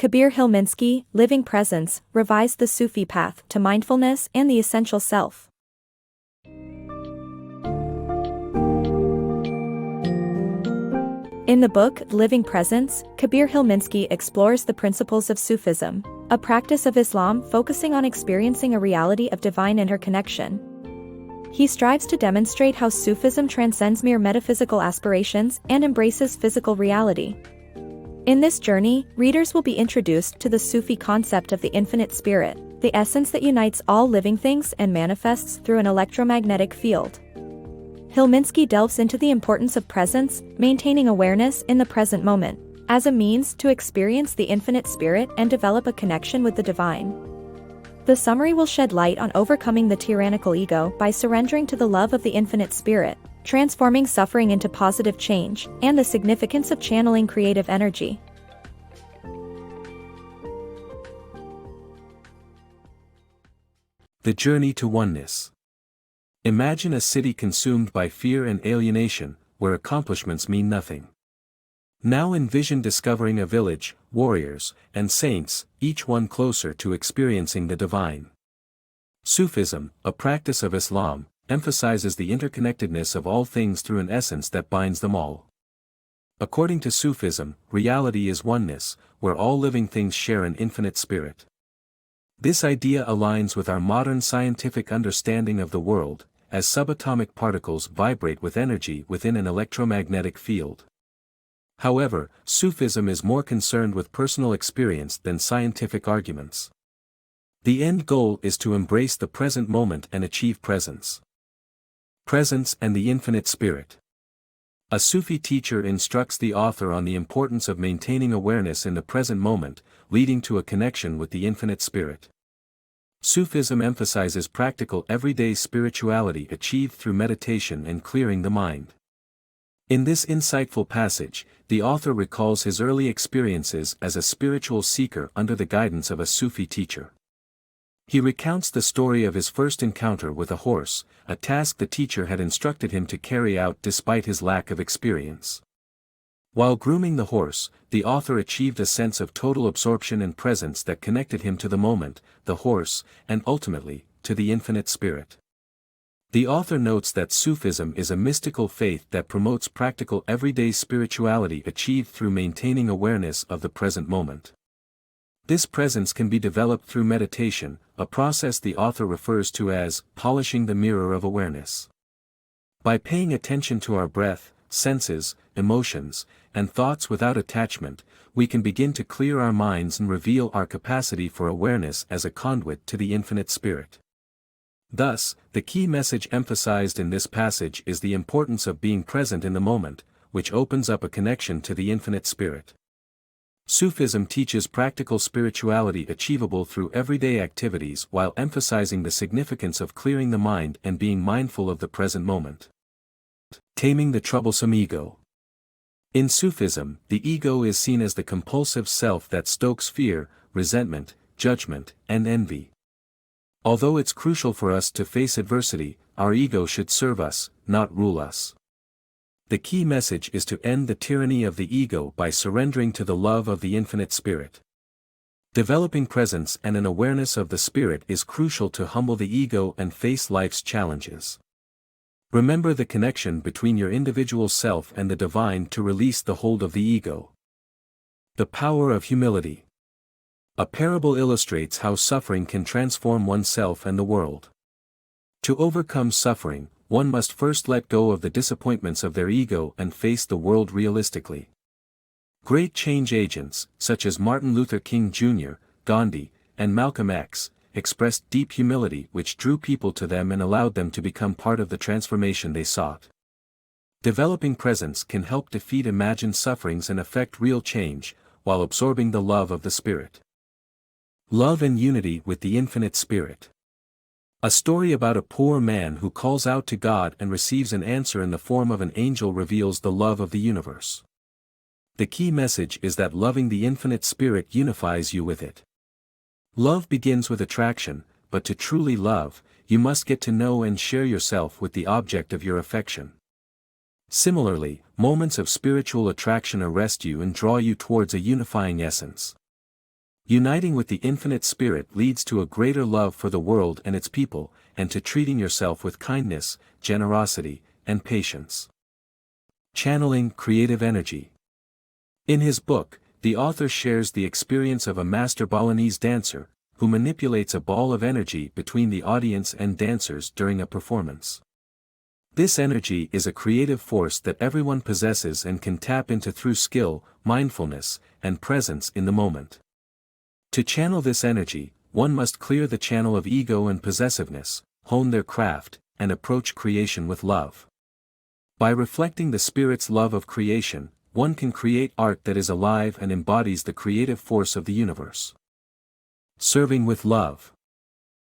Kabir Helminski, Living Presence, revised the Sufi path to mindfulness and the essential self. In the book Living Presence, Kabir Helminski explores the principles of Sufism, a practice of Islam focusing on experiencing a reality of divine interconnection. He strives to demonstrate how Sufism transcends mere metaphysical aspirations and embraces physical reality. In this journey, readers will be introduced to the Sufi concept of the infinite spirit, the essence that unites all living things and manifests through an electromagnetic field. Helminski delves into the importance of presence, maintaining awareness in the present moment, as a means to experience the infinite spirit and develop a connection with the divine. The summary will shed light on overcoming the tyrannical ego by surrendering to the love of the infinite spirit, transforming suffering into positive change, and the significance of channeling creative energy. The journey to oneness. Imagine a city consumed by fear and alienation, where accomplishments mean nothing. Now envision discovering a village, warriors, and saints, each one closer to experiencing the divine. Sufism, a practice of Islam, emphasizes the interconnectedness of all things through an essence that binds them all. According to Sufism, reality is oneness, where all living things share an infinite spirit. This idea aligns with our modern scientific understanding of the world, as subatomic particles vibrate with energy within an electromagnetic field. However, Sufism is more concerned with personal experience than scientific arguments. The end goal is to embrace the present moment and achieve presence. Presence and the infinite spirit. A Sufi teacher instructs the author on the importance of maintaining awareness in the present moment, leading to a connection with the infinite spirit. Sufism emphasizes practical everyday spirituality achieved through meditation and clearing the mind. In this insightful passage, the author recalls his early experiences as a spiritual seeker under the guidance of a Sufi teacher. He recounts the story of his first encounter with a horse, a task the teacher had instructed him to carry out despite his lack of experience. While grooming the horse, the author achieved a sense of total absorption and presence that connected him to the moment, the horse, and ultimately, to the infinite spirit. The author notes that Sufism is a mystical faith that promotes practical everyday spirituality achieved through maintaining awareness of the present moment. This presence can be developed through meditation, a process the author refers to as polishing the mirror of awareness. By paying attention to our breath, senses, emotions, and thoughts without attachment, we can begin to clear our minds and reveal our capacity for awareness as a conduit to the infinite spirit. Thus, the key message emphasized in this passage is the importance of being present in the moment, which opens up a connection to the infinite spirit. Sufism teaches practical spirituality achievable through everyday activities while emphasizing the significance of clearing the mind and being mindful of the present moment. Taming the Troublesome Ego. In Sufism, the ego is seen as the compulsive self that stokes fear, resentment, judgment, and envy. Although it's crucial for us to face adversity, our ego should serve us, not rule us. The key message is to end the tyranny of the ego by surrendering to the love of the infinite spirit. Developing presence and an awareness of the spirit is crucial to humble the ego and face life's challenges. Remember the connection between your individual self and the divine to release the hold of the ego. The power of humility. A parable illustrates how suffering can transform oneself and the world. To overcome suffering, one must first let go of the disappointments of their ego and face the world realistically. Great change agents, such as Martin Luther King Jr., Gandhi, and Malcolm X, expressed deep humility which drew people to them and allowed them to become part of the transformation they sought. Developing presence can help defeat imagined sufferings and effect real change, while absorbing the love of the Spirit. Love and unity with the infinite Spirit. A story about a poor man who calls out to God and receives an answer in the form of an angel reveals the love of the universe. The key message is that loving the infinite Spirit unifies you with it. Love begins with attraction, but to truly love, you must get to know and share yourself with the object of your affection. Similarly, moments of spiritual attraction arrest you and draw you towards a unifying essence. Uniting with the infinite spirit leads to a greater love for the world and its people, and to treating yourself with kindness, generosity, and patience. Channeling creative energy. In his book, the author shares the experience of a master Balinese dancer, who manipulates a ball of energy between the audience and dancers during a performance. This energy is a creative force that everyone possesses and can tap into through skill, mindfulness, and presence in the moment. To channel this energy, one must clear the channel of ego and possessiveness, hone their craft, and approach creation with love. By reflecting the spirit's love of creation, one can create art that is alive and embodies the creative force of the universe. Serving with love.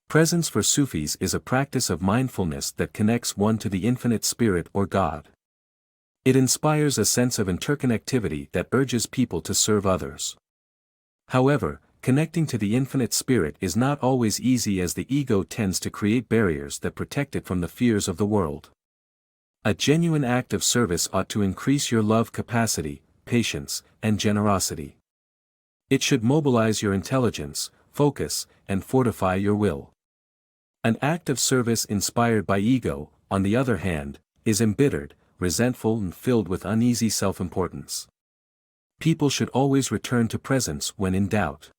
Presence for Sufis is a practice of mindfulness that connects one to the infinite spirit or God. It inspires a sense of interconnectivity that urges people to serve others. However, connecting to the infinite spirit is not always easy, as the ego tends to create barriers that protect it from the fears of the world. A genuine act of service ought to increase your love capacity, patience, and generosity. It should mobilize your intelligence, focus, and fortify your will. An act of service inspired by ego, on the other hand, is embittered, resentful, and filled with uneasy self-importance. People should always return to presence when in doubt.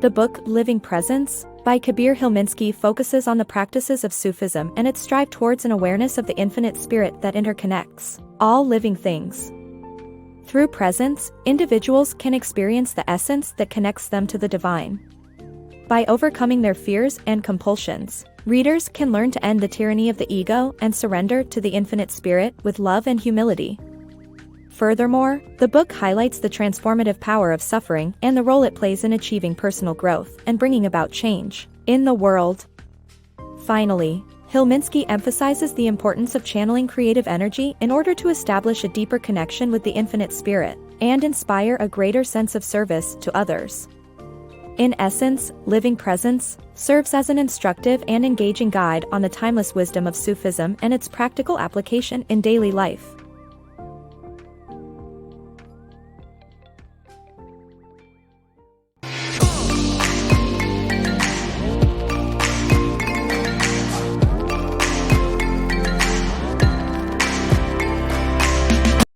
The book Living Presence, by Kabir Helminski, focuses on the practices of Sufism and its strive towards an awareness of the infinite spirit that interconnects all living things. Through presence, individuals can experience the essence that connects them to the divine. By overcoming their fears and compulsions, readers can learn to end the tyranny of the ego and surrender to the infinite spirit with love and humility. Furthermore, the book highlights the transformative power of suffering and the role it plays in achieving personal growth and bringing about change in the world. Finally, Helminski emphasizes the importance of channeling creative energy in order to establish a deeper connection with the infinite spirit and inspire a greater sense of service to others. In essence, Living Presence serves as an instructive and engaging guide on the timeless wisdom of Sufism and its practical application in daily life.